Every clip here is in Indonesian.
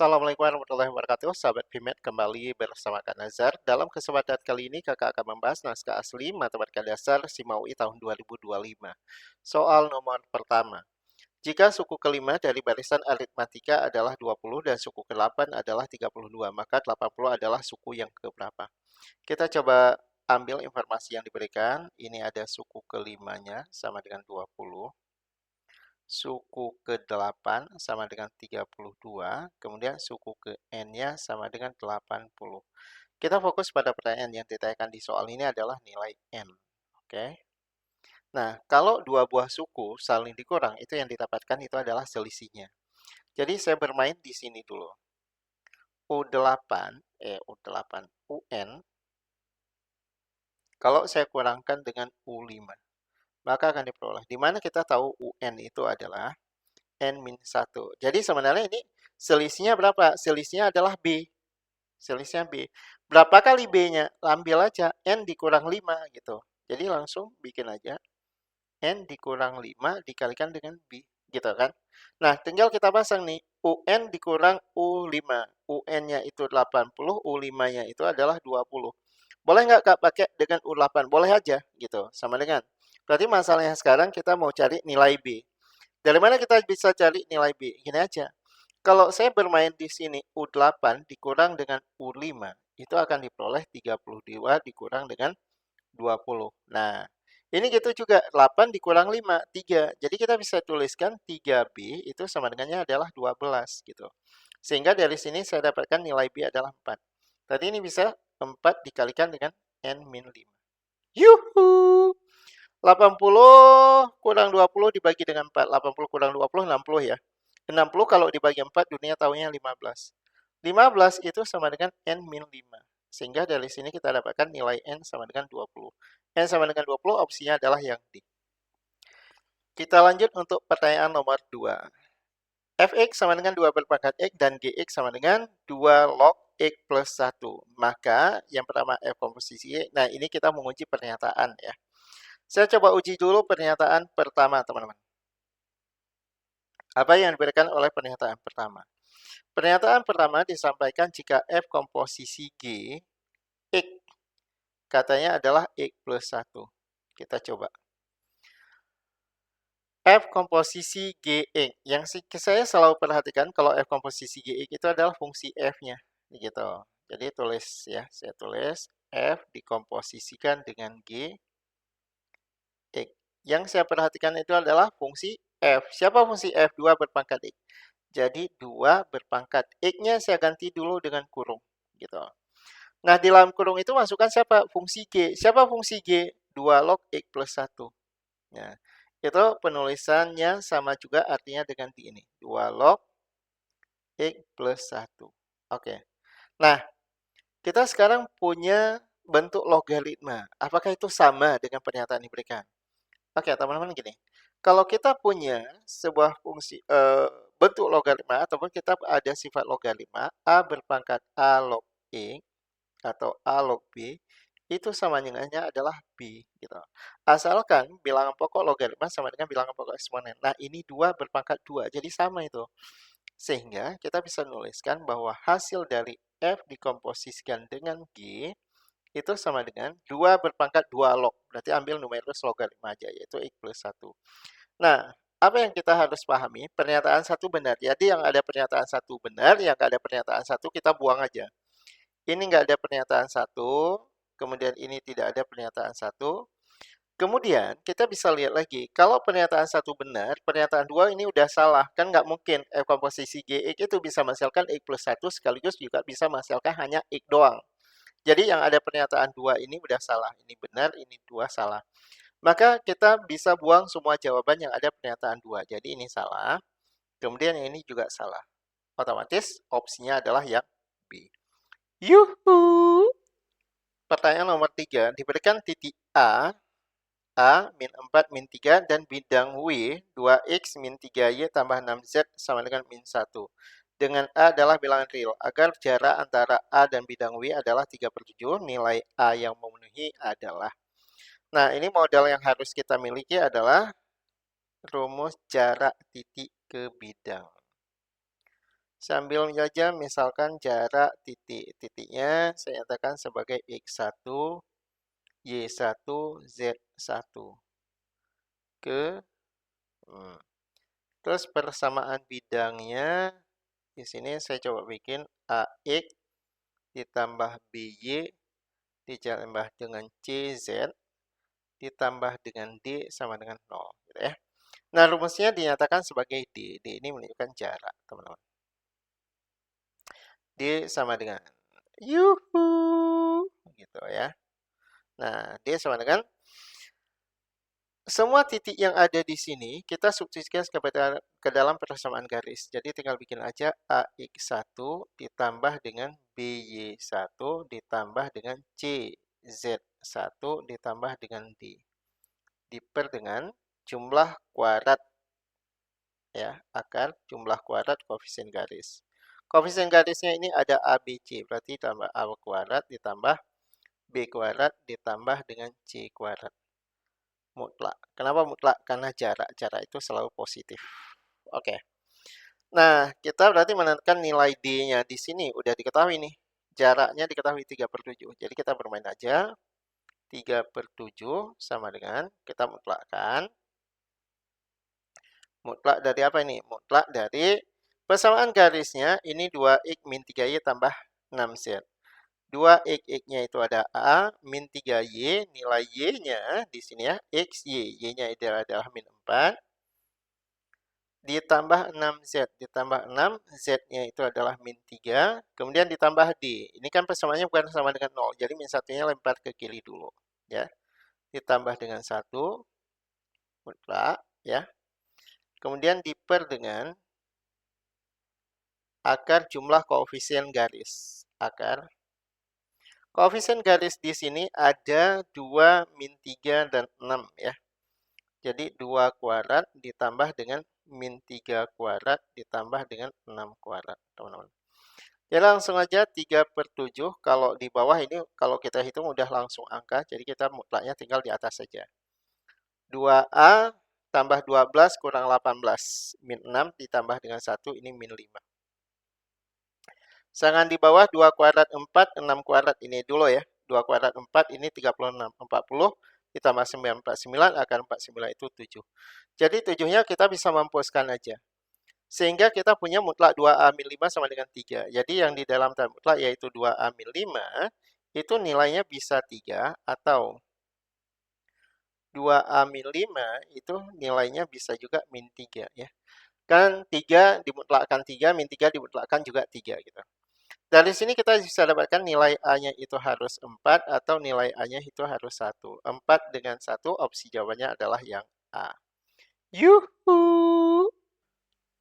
Assalamualaikum warahmatullahi wabarakatuh, sahabat PMAT kembali bersama Kak Nazar. Dalam kesempatan kali ini kakak akan membahas naskah asli Matematika Dasar SIMAUI tahun 2025. Soal nomor pertama. Jika suku kelima dari barisan aritmatika adalah 20 dan suku ke-8 adalah 32, maka 80 adalah suku yang keberapa? Kita coba ambil informasi yang diberikan. Ini ada suku kelimanya sama dengan 20. Suku ke-8 sama dengan 32, kemudian suku ke-n-nya sama dengan 80. Kita fokus pada pertanyaan yang ditanyakan di soal ini adalah nilai n. Oke. Nah, kalau dua buah suku saling dikurang, itu yang didapatkan itu adalah selisihnya. Jadi saya bermain di sini dulu. U8, UN, kalau saya kurangkan dengan U5, maka akan diperoleh. Di mana kita tahu UN itu adalah N-1. Jadi sebenarnya ini selisihnya berapa? Selisihnya adalah B. Selisihnya B. Berapa kali B-nya? Ambil aja N dikurang 5 gitu. Jadi langsung bikin aja N dikurang 5 dikalikan dengan B. Gitu kan. Nah, tinggal kita pasang nih. UN dikurang U5. UN-nya itu 80, U5-nya itu adalah 20. Boleh nggak Kak pakai dengan U8? Boleh aja gitu. Sama dengan. Berarti masalahnya sekarang kita mau cari nilai B. Dari mana kita bisa cari nilai B? Gini aja. Kalau saya bermain di sini U8 dikurang dengan U5, itu akan diperoleh 32 dikurang dengan 20. Nah, ini gitu juga. 8 dikurang 5, 3. Jadi kita bisa tuliskan 3B itu sama dengannya adalah 12 gitu. Sehingga dari sini saya dapatkan nilai B adalah 4. Tadi ini bisa 4 dikalikan dengan N-5. Yuhu! 80 kurang 20 dibagi dengan 4. 80 kurang 20, 60 ya. 60 kalau dibagi 4, dunia tahunya 15. 15 itu sama dengan N-5. Sehingga dari sini kita dapatkan nilai N sama dengan 20. N sama dengan 20, opsinya adalah yang D. Kita lanjut untuk pertanyaan nomor 2. Fx sama dengan 2 berpangkat X dan Gx sama dengan 2 log X plus 1. Maka yang pertama F komposisi Y. Nah, ini kita menguji pernyataan ya. Saya coba uji dulu pernyataan pertama, teman-teman. Apa yang diberikan oleh pernyataan pertama? Pernyataan pertama disampaikan jika F komposisi G, X, katanya adalah X plus 1. Kita coba. F komposisi Gx. Yang saya selalu perhatikan kalau F komposisi Gx itu adalah fungsi F-nya. Gitu. Jadi tulis ya, saya tulis F dikomposisikan dengan G, X. Yang saya perhatikan itu adalah fungsi F. Siapa fungsi F? 2 berpangkat X. Jadi 2 berpangkat. X-nya saya ganti dulu dengan kurung. Gitu. Nah, di dalam kurung itu masukkan siapa? Fungsi G. Siapa fungsi G? 2 log X plus 1. Nah, itu penulisannya sama juga artinya dengan di ini. 2 log X plus 1. Oke. Nah, kita sekarang punya bentuk logaritma. Apakah itu sama dengan pernyataan yang diberikan? Oke, teman-teman gini. Kalau kita punya sebuah fungsi bentuk logaritma ataupun kita ada sifat logaritma A berpangkat A log X atau A log B itu sama dengannya adalah B gitu. Asalkan bilangan pokok logaritma sama dengan bilangan pokok eksponen. Nah, ini 2 berpangkat 2, jadi sama itu. Sehingga kita bisa menuliskan bahwa hasil dari F dikomposisikan dengan G itu sama dengan 2 berpangkat 2 log. Berarti ambil numerus logaritma aja, yaitu X plus 1. Nah, apa yang kita harus pahami? Pernyataan satu benar. Jadi yang ada pernyataan satu benar, yang nggak ada pernyataan satu kita buang aja. Ini nggak ada pernyataan satu, kemudian ini tidak ada pernyataan satu. Kemudian kita bisa lihat lagi, kalau pernyataan satu benar, pernyataan dua ini udah salah. Kan nggak mungkin F komposisi Gx itu bisa menghasilkan X plus 1 sekaligus juga bisa menghasilkan hanya X doang. Jadi yang ada pernyataan dua ini udah salah. Ini benar, ini dua salah. Maka kita bisa buang semua jawaban yang ada pernyataan dua. Jadi ini salah. Kemudian yang ini juga salah. Otomatis opsinya adalah yang B. Yuhu! Pertanyaan nomor 3. Diberikan titik A, min 4, min 3, dan bidang W, 2X min 3Y tambah 6Z sama dengan min 1. Dengan A adalah bilangan real. Agar jarak antara A dan bidang W adalah 3/7, nilai A yang memenuhi adalah. Nah, ini modal yang harus kita miliki adalah rumus jarak titik ke bidang. Sambil menjajah misalkan jarak titiknya saya nyatakan sebagai X1, Y1, Z1 ke terus persamaan bidangnya di sini saya coba bikin AX ditambah BY ditambah dengan CZ ditambah dengan D sama dengan 0 gitu ya. Nah, rumusnya dinyatakan sebagai D. D ini menunjukkan jarak, teman-teman. D sama dengan yuhu gitu ya. Nah, D sama dengan semua titik yang ada di sini kita substitusikan ke dalam persamaan garis. Jadi tinggal bikin aja AX1 ditambah dengan BY1 ditambah dengan CZ1 ditambah dengan D. Diper dengan jumlah kuadrat ya, akar jumlah kuadrat koefisien garis. Koefisien garisnya ini ada ABC, berarti tambah A kuadrat ditambah B kuadrat ditambah dengan C kuadrat. Mutlak. Kenapa mutlak? Karena jarak. Jarak itu selalu positif. Oke. Nah, kita berarti menentukan nilai D-nya di sini. Udah diketahui nih. Jaraknya diketahui 3/7. Jadi kita bermain aja. 3/7 sama dengan, kita mutlakkan. Mutlak dari apa ini? Mutlak dari persamaan garisnya. Ini 2X min 3Y tambah 6Z. 2x-nya itu ada A, min 3y, nilai y-nya di sini ya, x, y-nya adalah min 4, ditambah 6z, ditambah 6, z-nya itu adalah min 3, kemudian ditambah d. Ini kan persamaannya bukan sama dengan 0, jadi min 1-nya lempar ke kiri dulu. Ya. Ditambah dengan 1, mutlak, ya. Kemudian diper dengan akar jumlah koefisien garis. Akar koefisien garis di sini ada 2, min 3, dan 6 ya. Jadi 2 kuadrat ditambah dengan min 3 kuadrat ditambah dengan 6 kuadrat, teman-teman. Ya langsung aja 3/7. Kalau di bawah ini, kalau kita hitung udah langsung angka, jadi kita mutlaknya tinggal di atas saja. 2A tambah 12 kurang 18. Min 6 ditambah dengan 1, ini min 5. Sedangkan di bawah 2 kuadrat 4, 6 kuadrat ini dulu ya. 2 kuadrat 4 ini 36. 40 ditambah 9, 49, akar 49 itu 7. Jadi 7-nya kita bisa mampuskan aja. Sehingga kita punya mutlak 2A min 5 sama dengan 3. Jadi yang di dalam tanda mutlak yaitu 2A min 5, itu nilainya bisa 3 atau 2A min 5 itu nilainya bisa juga min 3 ya. Kan 3 dimutlakkan 3, min 3 dimutlakkan juga 3 gitu. Dari sini kita bisa dapatkan nilai A-nya itu harus 4 atau nilai A-nya itu harus 1. 4 dengan 1, opsi jawabannya adalah yang A. Yuhu!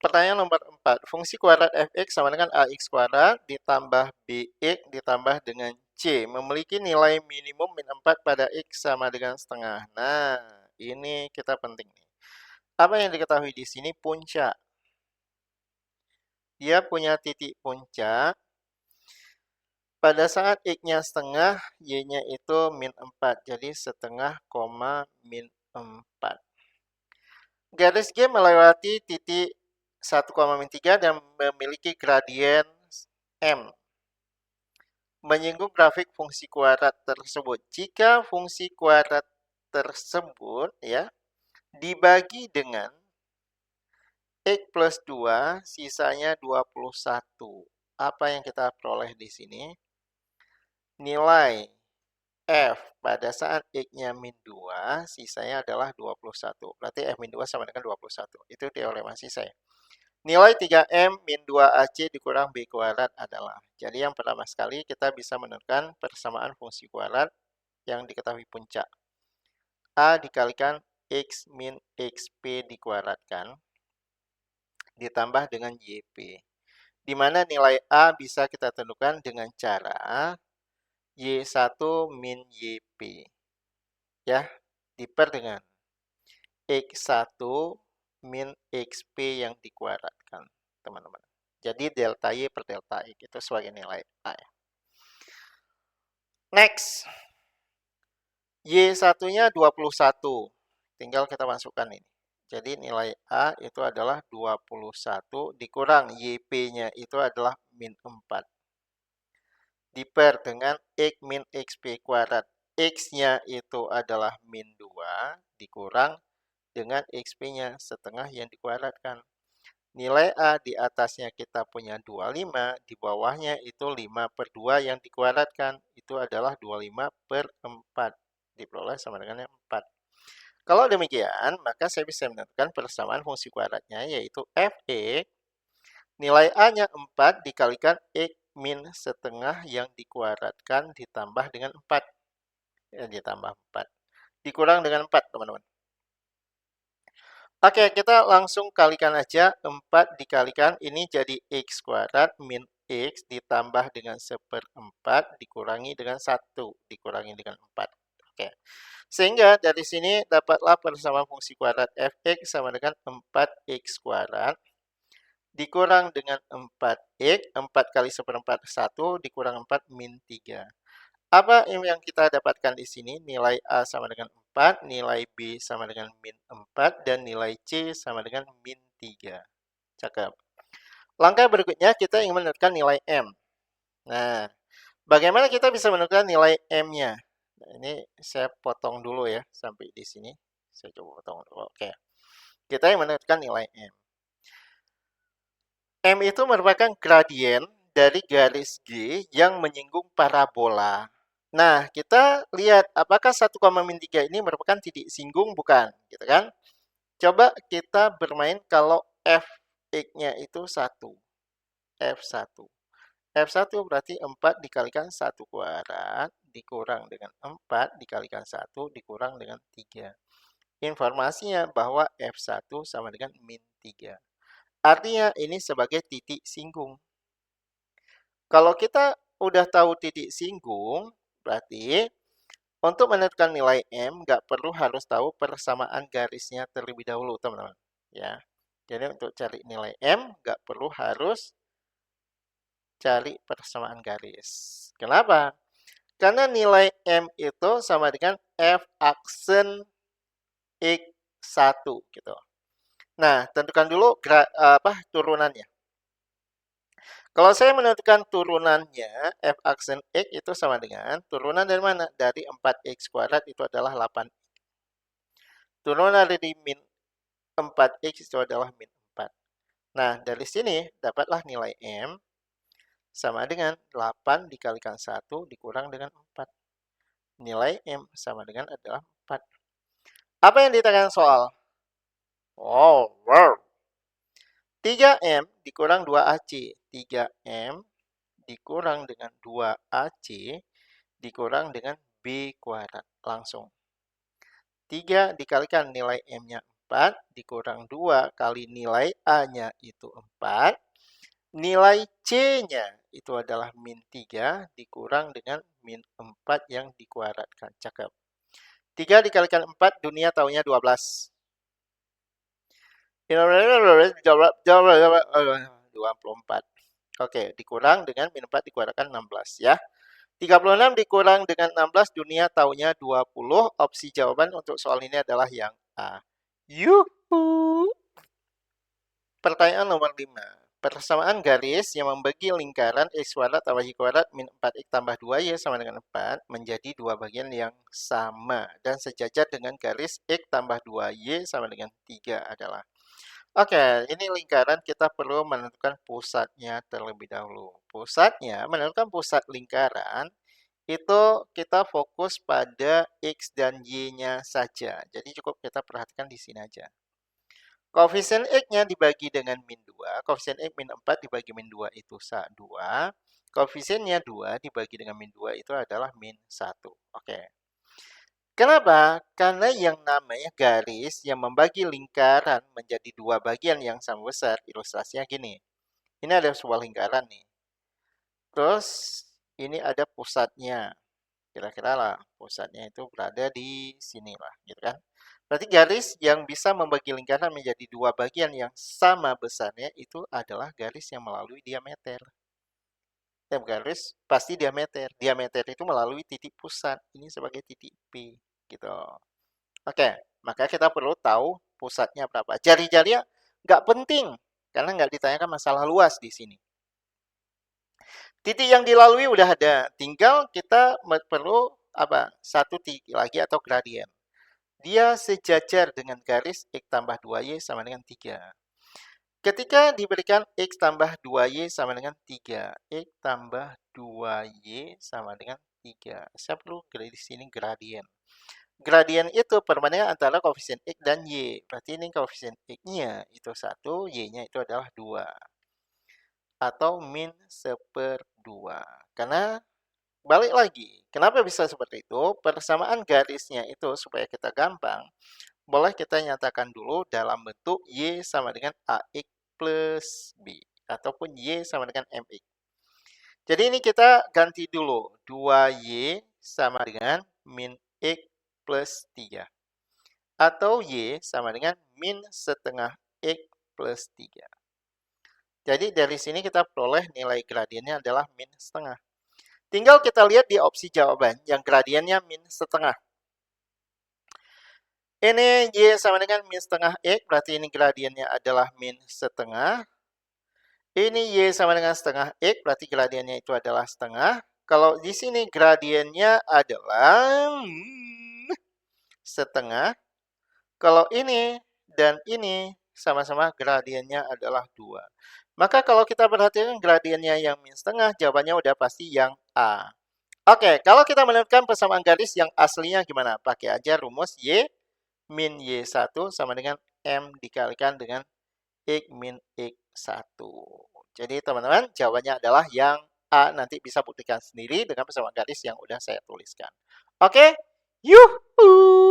Pertanyaan nomor 4. Fungsi kuadrat fx sama dengan ax kuadrat ditambah bx ditambah dengan c. Memiliki nilai minimum min 4 pada x sama dengan setengah. Nah, ini kita penting nih. Apa yang diketahui di sini? Puncak. Dia punya titik puncak. Pada saat X-nya setengah, Y-nya itu min 4. Jadi setengah, min 4. Garis G melewati titik 1, min 3 dan memiliki gradien M. Menyinggung grafik fungsi kuadrat tersebut. Jika fungsi kuadrat tersebut ya dibagi dengan X plus 2, sisanya 21. Apa yang kita peroleh di sini? Nilai F pada saat X-nya min 2, sisanya adalah 21. Berarti F min 2 sama dengan 21. Itu teorema sisa ya. Nilai 3M min 2AC dikurang B kuadrat adalah. Jadi yang pertama sekali kita bisa menentukan persamaan fungsi kuadrat yang diketahui puncak. A dikalikan X min XP dikuadratkan ditambah dengan YP. Di mana nilai A bisa kita tentukan dengan cara Y1 min YP. Ya, diper dengan X1 min XP yang dikuadratkan, teman-teman. Jadi delta Y per delta X itu sebagai nilai A. Next. Y1-nya 21. Tinggal kita masukkan ini. Jadi nilai A itu adalah 21 dikurang YP-nya itu adalah min 4. Diper dengan X min XP kuadrat. X-nya itu adalah min 2 dikurang dengan XP-nya setengah yang dikuadratkan. Nilai A di atasnya kita punya 25, di bawahnya itu 5 per 2 yang dikuadratkan. Itu adalah 25 per 4. Diperoleh sama dengan 4. Kalau demikian, maka saya bisa menentukan persamaan fungsi kuadratnya, yaitu Fx. Nilai A-nya 4 dikalikan X min setengah yang dikuadratkan ditambah dengan 4. Ditambah 4. Dikurang dengan 4, teman-teman. Oke, kita langsung kalikan aja. 4 dikalikan, ini jadi X kuadrat min X ditambah dengan 1/4 dikurangi dengan 1. Dikurangi dengan 4. Oke. Sehingga dari sini dapatlah persamaan fungsi kuadrat Fx sama dengan 4x kuadrat dikurang dengan 4x, 4 kali 1/4 1, dikurang 4 min 3. Apa yang kita dapatkan di sini? Nilai A sama dengan 4, nilai B sama dengan min 4, dan nilai C sama dengan min 3. Cakep. Langkah berikutnya kita ingin menentukan nilai M. Nah, bagaimana kita bisa menentukan nilai M-nya? Nah, ini saya potong dulu ya, sampai di sini. Saya coba potong dulu. Oke. Kita yang menentukan nilai M. M itu merupakan gradien dari garis G yang menyinggung parabola. Nah, kita lihat apakah 1,3 ini merupakan titik singgung, bukan, gitu kan? Coba kita bermain kalau Fx-nya itu 1. F1. F1 berarti 4 dikalikan 1 kuadrat dikurang dengan 4 dikalikan 1 dikurang dengan 3. Informasinya bahwa F1 sama dengan min 3. Artinya ini sebagai titik singgung. Kalau kita udah tahu titik singgung, berarti untuk menentukan nilai M, nggak perlu harus tahu persamaan garisnya terlebih dahulu, teman-teman. Ya. Jadi untuk cari nilai M, nggak perlu harus cari persamaan garis. Kenapa? Karena nilai M itu sama dengan F aksen X1 gitu. Nah, tentukan dulu turunannya. Kalau saya menentukan turunannya, F aksen X itu sama dengan turunan dari mana? Dari 4X kuadrat itu adalah 8. Turunan dari min 4X itu adalah min 4. Nah, dari sini dapatlah nilai M sama dengan 8 dikalikan 1 dikurang dengan 4. Nilai M sama dengan adalah 4. Apa yang ditanyakan soal? Oh, wow. 3M dikurang 2AC. 3M dikurang dengan 2AC dikurang dengan B kuadrat. Langsung. 3 dikalikan nilai M-nya 4 dikurang 2 kali nilai A-nya itu 4. Nilai C-nya itu adalah min 3 dikurang dengan min 4 yang dikuadratkan. Cakep. 3 dikalikan 4, dunia taunya 12. 24. Oke, dikurang dengan min 4 dikuadratkan 16 ya. 36 dikurang dengan 16, dunia taunya 20. Opsi jawaban untuk soal ini adalah yang A. Yuhu. Pertanyaan nomor 5. Persamaan garis yang membagi lingkaran X kuadrat tambah Y kuadrat min 4X tambah 2Y sama dengan 4 menjadi dua bagian yang sama dan sejajar dengan garis X tambah 2Y sama dengan 3 adalah. Oke, ini lingkaran kita perlu menentukan pusatnya terlebih dahulu. Pusatnya, menentukan pusat lingkaran, itu kita fokus pada X dan Y-nya saja. Jadi cukup kita perhatikan di sini aja. Koefisien X-nya dibagi dengan min 2. Koefisien X min 4 dibagi min 2 itu 2. Koefisiennya 2 dibagi dengan min 2 itu adalah min 1. Oke. Kenapa? Karena yang namanya garis yang membagi lingkaran menjadi dua bagian yang sama besar, ilustrasinya gini. Ini ada sebuah lingkaran nih. Terus ini ada pusatnya. Kira-kira lah pusatnya itu berada di sini lah, gitu kan. Berarti garis yang bisa membagi lingkaran menjadi dua bagian yang sama besarnya itu adalah garis yang melalui diameter. Garis pasti diameter. Diameter itu melalui titik pusat. Ini sebagai titik P, gitu. Oke, maka kita perlu tahu pusatnya berapa. Jari-jarinya nggak penting, karena nggak ditanyakan masalah luas di sini. Titik yang dilalui udah ada, tinggal kita perlu apa? Satu titik lagi atau gradien. Dia sejajar dengan garis X tambah 2Y sama dengan 3. Ketika diberikan X tambah 2Y sama dengan 3. X tambah 2Y sama dengan 3. Saya perlu di sini gradien. Gradien itu perbandingan antara koefisien X dan Y. Berarti ini koefisien X-nya itu 1, Y-nya itu adalah 2. Atau min 1/2. Karena balik lagi, kenapa bisa seperti itu? Persamaan garisnya itu supaya kita gampang, boleh kita nyatakan dulu dalam bentuk Y sama dengan AX plus B. Ataupun Y sama dengan MX. Jadi ini kita ganti dulu. 2Y sama dengan min X plus 3. Atau Y sama dengan min setengah X plus 3. Jadi dari sini kita peroleh nilai gradiennya adalah min setengah. Tinggal kita lihat di opsi jawaban yang gradiennya min setengah. Ini Y sama dengan min setengah X, berarti ini gradiennya adalah min setengah. Ini Y sama dengan setengah X, berarti gradiennya itu adalah setengah. Kalau di sini gradiennya adalah setengah. Kalau ini dan ini sama-sama gradiennya adalah 2. Maka kalau kita perhatikan gradiennya yang min setengah, jawabannya udah pasti yang A. Oke, kalau kita menemukan persamaan garis yang aslinya gimana? Pakai aja rumus Y min Y1 sama dengan M dikalikan dengan X min X1. Jadi teman-teman, jawabannya adalah yang A. Nanti bisa buktikan sendiri dengan persamaan garis yang udah saya tuliskan. Oke, yuhuu!